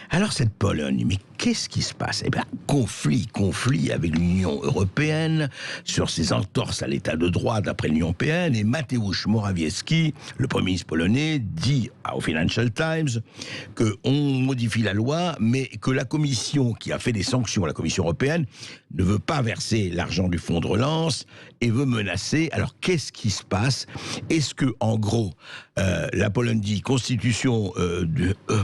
Alors cette Pologne, mais qu'est-ce qui se passe? Eh bien, conflit avec l'Union européenne sur ses entorses à l'état de droit d'après l'Union européenne. Et Mateusz Morawiecki, le Premier ministre polonais, dit au Financial Times qu'on modifie la loi, mais que la Commission qui a fait des sanctions, la Commission européenne, ne veut pas verser l'argent du fonds de relance et veut menacer. Alors qu'est-ce qui se passe? Est-ce que, en gros, la Pologne dit constitution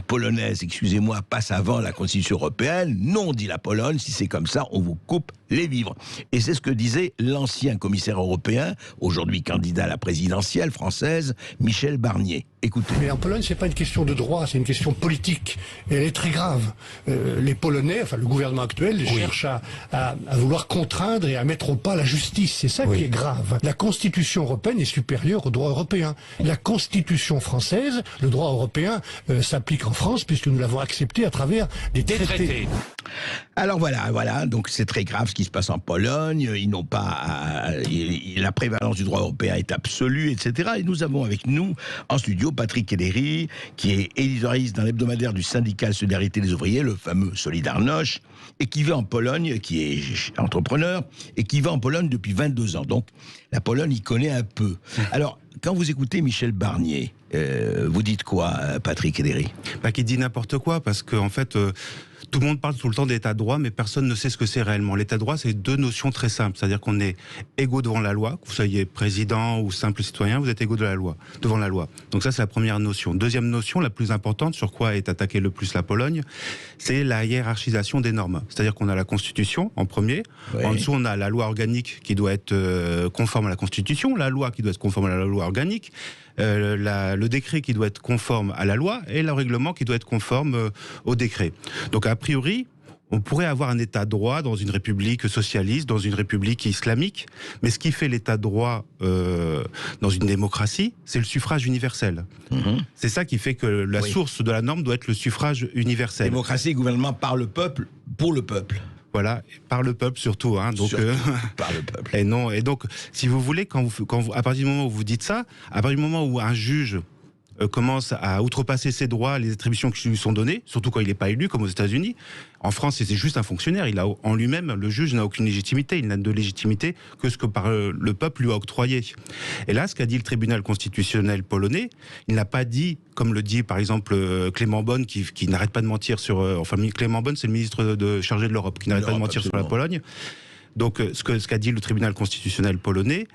polonaise, excusez-moi, passe avant la constitution européenne? Non, dit la Pologne, si c'est comme ça, on vous coupe les vivres. Et c'est ce que disait l'ancien commissaire européen, aujourd'hui candidat à la présidentielle française, Michel Barnier. Écoutez. Mais en Pologne, c'est pas une question de droit, c'est une question politique. Et elle est très grave. Les Polonais, enfin le gouvernement actuel, cherche à vouloir contraindre et à mettre au pas la justice. C'est ça qui est grave. La Constitution européenne est supérieure au droit européen. La Constitution française, le droit européen, s'applique en France puisque nous l'avons accepté à travers des traités. Alors voilà, donc c'est très grave ce qui se passe en Pologne. Ils n'ont pas, la prévalence du droit européen est absolue, etc. Et nous avons avec nous en studio Patrick Ellery, qui est éditorialiste dans l'hebdomadaire du syndicat Solidarité des ouvriers, le fameux Solidarność, et qui vit en Pologne, qui est entrepreneur, et qui va en Pologne depuis 22 ans. Donc la Pologne, il connaît un peu. Alors, quand vous écoutez Michel Barnier, vous dites quoi, Patrick Ellery? Qu'il dit n'importe quoi, parce qu'en fait... tout le monde parle tout le temps d'état de droit, mais personne ne sait ce que c'est réellement. L'état de droit, c'est deux notions très simples. C'est-à-dire qu'on est égaux devant la loi, que vous soyez président ou simple citoyen, vous êtes égaux devant la loi. Donc ça, c'est la première notion. Deuxième notion, la plus importante, sur quoi est attaquée le plus la Pologne, c'est la hiérarchisation des normes. C'est-à-dire qu'on a la Constitution en premier, en dessous on a la loi organique qui doit être conforme à la Constitution, la loi qui doit être conforme à la loi organique, le décret qui doit être conforme à la loi et le règlement qui doit être conforme au décret. Donc a priori, on pourrait avoir un état de droit dans une république socialiste, dans une république islamique, mais ce qui fait l'état de droit dans une démocratie, c'est le suffrage universel. C'est ça qui fait que la source de la norme doit être le suffrage universel. Démocratie et gouvernement par le peuple, pour le peuple. Voilà, par le peuple surtout, hein. Donc surtout, par le peuple. Et donc, si vous voulez, à partir du moment où vous dites ça, à partir du moment où un juge commence à outrepasser ses droits, les attributions qui lui sont données, surtout quand il n'est pas élu, comme aux États-Unis. En France, c'est juste un fonctionnaire. Il a en lui-même, le juge n'a aucune légitimité. Il n'a de légitimité que ce que le peuple lui a octroyé. Et là, ce qu'a dit le tribunal constitutionnel polonais, il n'a pas dit, comme le dit par exemple Clément Beaune, qui n'arrête pas de mentir sur... Clément Beaune, c'est le ministre chargé de l'Europe, qui n'arrête pas de mentir sur la Pologne. Donc, ce qu'a dit le tribunal constitutionnel polonais,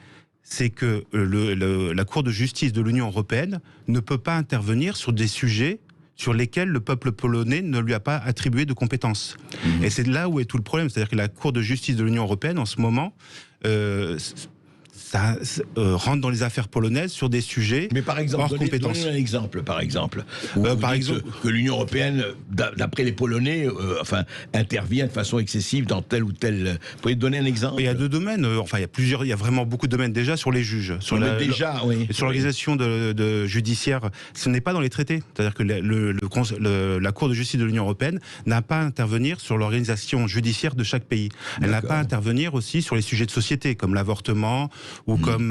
c'est que la Cour de justice de l'Union européenne ne peut pas intervenir sur des sujets sur lesquels le peuple polonais ne lui a pas attribué de compétences. Et c'est là où est tout le problème. C'est-à-dire que la Cour de justice de l'Union européenne, en ce moment, ça rentre dans les affaires polonaises sur des sujets hors compétences. Donnez un exemple, par exemple. Par exemple que l'Union européenne, d'après les Polonais, intervient de façon excessive dans tel ou tel... Vous pouvez donner un exemple? Il y a deux domaines. Il y a vraiment beaucoup de domaines déjà sur les juges. Sur l'organisation judiciaire, ce n'est pas dans les traités. C'est-à-dire que la Cour de justice de l'Union européenne n'a pas à intervenir sur l'organisation judiciaire de chaque pays. Elle n'a pas à intervenir aussi sur les sujets de société, comme l'avortement, ou comme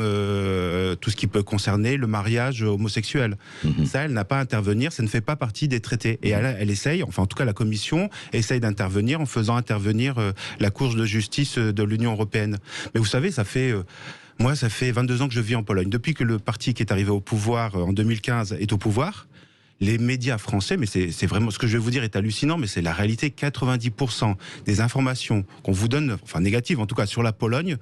tout ce qui peut concerner le mariage homosexuel. Ça, elle n'a pas à intervenir, ça ne fait pas partie des traités. Et elle essaye, enfin en tout cas la Commission essaye d'intervenir en faisant intervenir la Cour de justice de l'Union européenne. Mais vous savez, ça fait 22 ans que je vis en Pologne. Depuis que le parti qui est arrivé au pouvoir en 2015 est au pouvoir, les médias français, mais c'est vraiment, ce que je vais vous dire est hallucinant, mais c'est la réalité, 90% des informations qu'on vous donne, enfin négatives en tout cas sur la Pologne,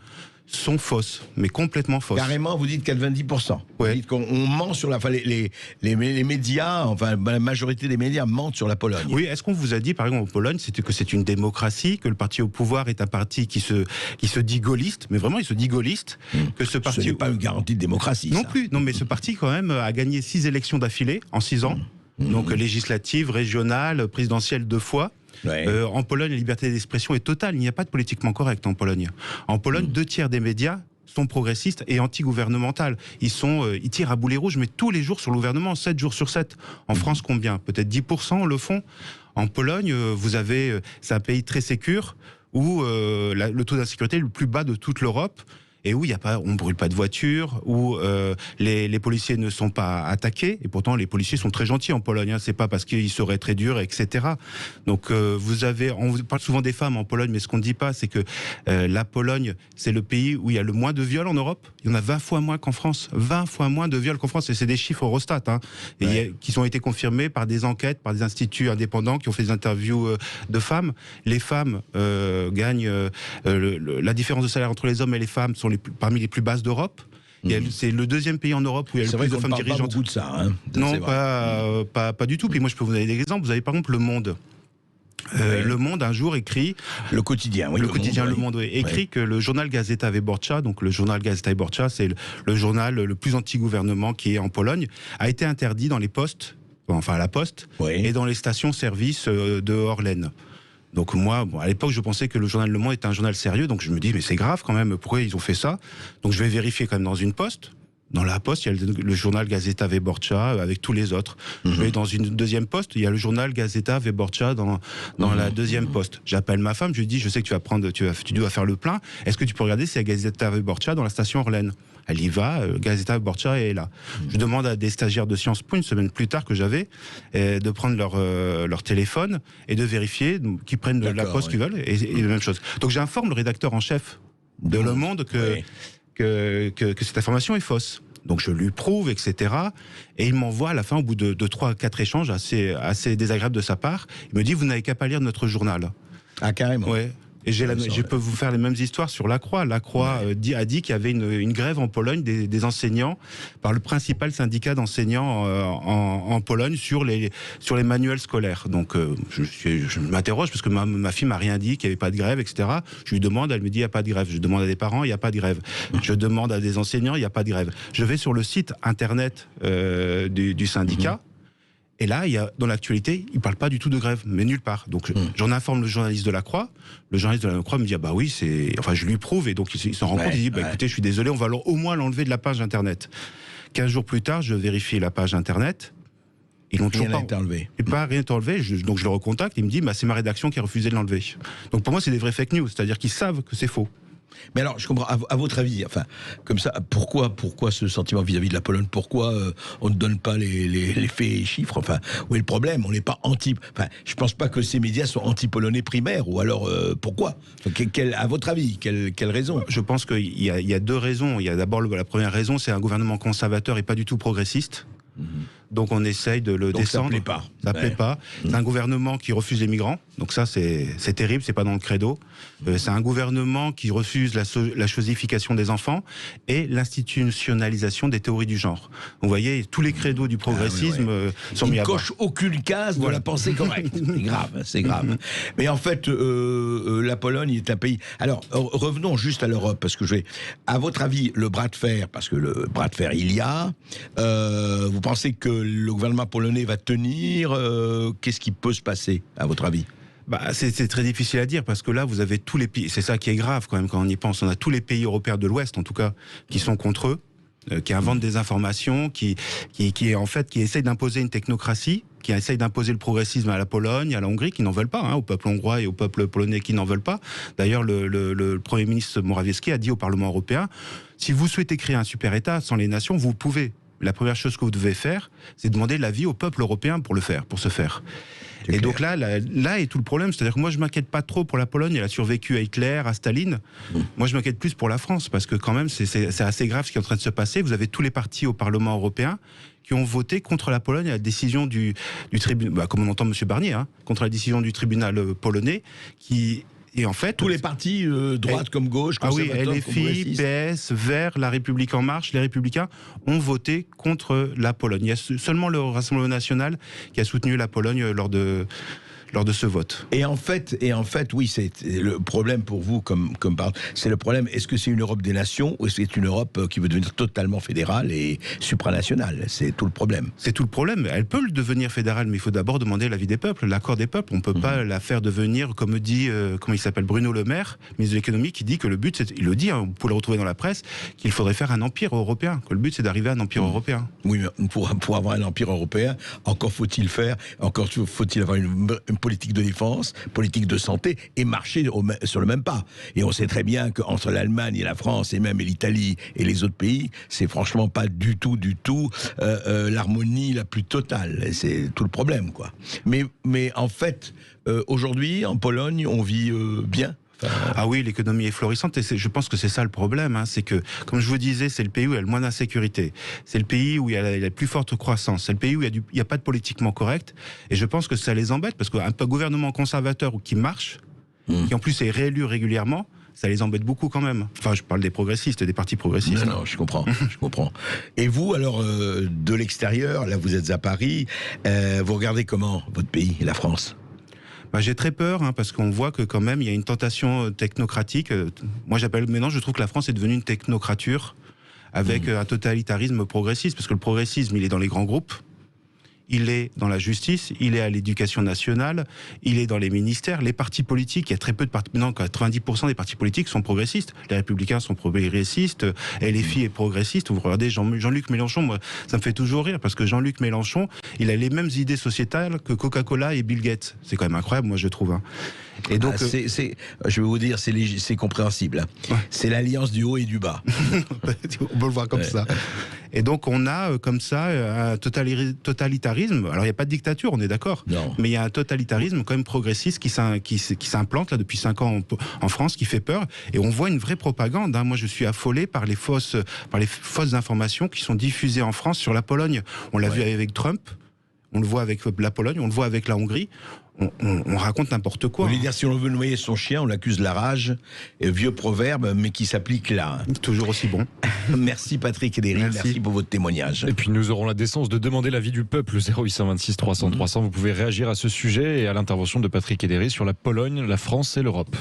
sont fausses, mais complètement fausses. Carrément, vous dites 90%. Vous dites qu'on ment sur les médias, enfin la majorité des médias mentent sur la Pologne. Oui, est-ce qu'on vous a dit, par exemple, en Pologne, que c'est une démocratie, que le parti au pouvoir est un parti qui se dit gaulliste, mais vraiment il se dit gaulliste, que ce parti... Ce n'est pas une garantie de démocratie. Non plus, non, mais ce parti quand même a gagné 6 élections d'affilée en 6 ans, donc législatives, régionales, présidentielles 2 fois. En Pologne, la liberté d'expression est totale. Il n'y a pas de politiquement correct en Pologne. En Pologne, 2/3 des médias sont progressistes et anti-gouvernementales. Ils tirent à boulet rouge, mais tous les jours sur le gouvernement, 7 jours sur 7. En France, combien? Peut-être 10% le font. En Pologne, c'est un pays très sécure où le taux d'insécurité est le plus bas de toute l'Europe. et où on brûle pas de voitures, où les policiers ne sont pas attaqués, et pourtant les policiers sont très gentils en Pologne, hein, c'est pas parce qu'ils seraient très durs, etc. Donc on vous parle souvent des femmes en Pologne, mais ce qu'on ne dit pas, c'est que la Pologne, c'est le pays où il y a le moins de viols en Europe. Il y en a 20 fois moins qu'en France, 20 fois moins de viols qu'en France, et c'est des chiffres Eurostat, hein, qui ont été confirmés par des enquêtes, par des instituts indépendants qui ont fait des interviews de femmes. Les femmes gagnent la différence de salaire entre les hommes et les femmes sont parmi les plus basses d'Europe. C'est le deuxième pays en Europe où il y a le plus de femmes dirigeantes. Pas beaucoup de ça. Hein. Non, pas du tout. Puis moi, je peux vous donner des exemples. Vous avez par exemple Le Monde. Le Monde un jour écrit le quotidien, oui, Le Monde écrit que le journal Gazeta Wyborcza, donc le journal Gazeta Wyborcza, c'est le journal le plus anti-gouvernement qui est en Pologne, a été interdit dans les postes, enfin à la poste, et dans les stations-service de Orlen. Donc moi, à l'époque, je pensais que le journal Le Monde était un journal sérieux, donc je me dis mais c'est grave quand même, pourquoi ils ont fait ça? Donc je vais vérifier quand même dans une poste. Dans la poste, il y a le journal Gazeta Wyborcza avec tous les autres. Je vais dans une deuxième poste, il y a le journal Gazeta Wyborcza dans la deuxième poste. J'appelle ma femme, je lui dis, je sais que tu dois faire le plein. Est-ce que tu peux regarder s'il y a Gazeta Wyborcza dans la station Orlen? Elle y va, Gazeta Wyborcza est là. Je demande à des stagiaires de Sciences Po, une semaine plus tard que j'avais, de prendre leur téléphone et de vérifier qu'ils prennent la poste qu'ils veulent, et la même chose. Donc j'informe le rédacteur en chef de Le Monde que cette information est fausse. Donc je lui prouve, etc. Et il m'envoie à la fin, au bout de 3-4 échanges assez désagréables de sa part, il me dit, vous n'avez qu'à pas lire notre journal. Ah, carrément. Ouais. Et je peux vous faire les mêmes histoires sur La Croix. La Croix a dit qu'il y avait une grève en Pologne des enseignants par le principal syndicat d'enseignants en Pologne sur les manuels scolaires. Donc je m'interroge parce que ma fille m'a rien dit, qu'il n'y avait pas de grève, etc. Je lui demande, elle me dit il n'y a pas de grève. Je demande à des parents, il n'y a pas de grève. Je demande à des enseignants, il n'y a pas de grève. Je vais sur le site internet du syndicat. Et là, dans l'actualité, il ne parle pas du tout de grève, mais nulle part. Donc, j'en informe le journaliste de La Croix. Le journaliste de La Croix me dit, ah bah oui, enfin, je lui prouve. Et donc, il s'en rend compte, il dit, écoutez, je suis désolé, on va au moins l'enlever de la page Internet. 15 jours plus tard, je vérifie la page Internet. Ils l'ont toujours pas enlevé. Rien été enlevé. Donc, je le recontacte. Il me dit, c'est ma rédaction qui a refusé de l'enlever. Donc, pour moi, c'est des vrais fake news. C'est-à-dire qu'ils savent que c'est faux. Mais alors, je comprends, à votre avis, enfin, comme ça, pourquoi ce sentiment vis-à-vis de la Pologne? Pourquoi on ne donne pas les faits et les chiffres? Enfin, où est le problème? On n'est pas enfin, je pense pas que ces médias sont anti-polonais primaires, ou alors, pourquoi? À votre avis, quelle raison? Je pense qu'il y a deux raisons. Il y a d'abord, la première raison, c'est un gouvernement conservateur et pas du tout progressiste. Donc on essaye de le descendre. Ça plaît pas. Ça plaît pas. C'est un gouvernement qui refuse les migrants. Donc ça c'est terrible, c'est pas dans le credo. C'est un gouvernement qui refuse la chosification des enfants et l'institutionnalisation des théories du genre. Vous voyez, tous les credos du progressisme sont mis à bas. Il ne coche aucune case de la pensée correcte. C'est grave. Mais en fait, la Pologne est un pays... Alors, revenons juste à l'Europe, parce que à votre avis, le bras de fer, parce que le bras de fer il y a, vous pensez que le gouvernement polonais va tenir? Qu'est-ce qui peut se passer, à votre avis? C'est très difficile à dire parce que là vous avez tous les pays, c'est ça qui est grave quand même quand on y pense, on a tous les pays européens de l'Ouest en tout cas qui sont contre eux, qui inventent des informations, qui essayent d'imposer une technocratie, qui essayent d'imposer le progressisme à la Pologne, à la Hongrie, qui n'en veulent pas, au peuple hongrois et au peuple polonais qui n'en veulent pas. D'ailleurs, le Premier ministre Morawiecki a dit au Parlement européen, si vous souhaitez créer un super-État sans les nations, vous pouvez. La première chose que vous devez faire, c'est demander l'avis au peuple européen pour se faire. Et donc là est tout le problème. C'est-à-dire que moi, je m'inquiète pas trop pour la Pologne. Elle a survécu à Hitler, à Staline. Moi, je m'inquiète plus pour la France parce que quand même, c'est assez grave ce qui est en train de se passer. Vous avez tous les partis au Parlement européen qui ont voté contre la Pologne à la décision du tribunal, comme on entend M. Barnier, contre la décision du tribunal polonais et en fait, tous les partis, droite comme gauche, conservateurs, LFI, PS, Verts, La République En Marche, les Républicains, ont voté contre la Pologne. Il y a seulement le Rassemblement National qui a soutenu la Pologne lors de ce vote. Et en fait, oui, c'est le problème pour vous, comme c'est le problème. Est-ce que c'est une Europe des nations ou est-ce que c'est une Europe qui veut devenir totalement fédérale et supranationale? C'est tout le problème. C'est tout le problème. Elle peut le devenir fédérale, mais il faut d'abord demander l'avis des peuples, l'accord des peuples. On ne peut pas la faire devenir, comme dit, comment il s'appelle, Bruno Le Maire, ministre de l'économie, qui dit que le but, il le dit, vous pouvez le retrouver dans la presse, qu'il faudrait faire un empire européen, que le but c'est d'arriver à un empire européen. Oui, mais pour avoir un empire européen, encore faut-il avoir une politique de défense, politique de santé, et marcher sur le même pas. Et on sait très bien qu'entre l'Allemagne et la France, et même l'Italie et les autres pays, c'est franchement pas du tout l'harmonie la plus totale. C'est tout le problème, quoi. Mais en fait, aujourd'hui, en Pologne, on vit bien. Ah oui, l'économie est florissante, et je pense que c'est ça le problème. C'est que, comme je vous disais, c'est le pays où il y a le moins d'insécurité. C'est le pays où il y a la plus forte croissance. C'est le pays où il n'y a pas de politiquement correct. Et je pense que ça les embête, parce qu'un gouvernement conservateur qui marche, qui en plus est réélu régulièrement, ça les embête beaucoup quand même. Enfin, je parle des progressistes, des partis progressistes. Non, je comprends, je comprends. Et vous, alors, de l'extérieur, là, vous êtes à Paris, vous regardez comment votre pays, la France ? J'ai très peur, parce qu'on voit que quand même, il y a une tentation technocratique. Moi, maintenant, je trouve que la France est devenue une technocrature avec un totalitarisme progressiste, parce que le progressisme, il est dans les grands groupes. Il est dans la justice, il est à l'éducation nationale, il est dans les ministères, les partis politiques. Il y a très peu de partis, maintenant 90% des partis politiques sont progressistes. Les Républicains sont progressistes, LFI est progressiste. Vous regardez Jean-Luc Mélenchon, moi, ça me fait toujours rire, parce que Jean-Luc Mélenchon, il a les mêmes idées sociétales que Coca-Cola et Bill Gates. C'est quand même incroyable, moi, je trouve. Et donc, je vais vous dire, c'est compréhensible. Ouais. C'est l'alliance du haut et du bas. On peut le voir comme ça. Et donc, on a comme ça un totalitarisme. Alors, il n'y a pas de dictature, on est d'accord. Mais il y a un totalitarisme quand même progressiste qui s'implante là depuis 5 ans en France, qui fait peur. Et on voit une vraie propagande. Moi, je suis affolé par les fausses informations qui sont diffusées en France sur la Pologne. On l'a vu avec Trump. On le voit avec la Pologne, on le voit avec la Hongrie. On raconte n'importe quoi. Vous voulez dire, si on veut noyer son chien, on l'accuse de la rage. Vieux proverbe, mais qui s'applique là. Toujours aussi bon. Merci Patrick Edéry, merci pour votre témoignage. Et puis nous aurons la décence de demander l'avis du peuple, 0826 300 300. Vous pouvez réagir à ce sujet et à l'intervention de Patrick Edéry sur la Pologne, la France et l'Europe.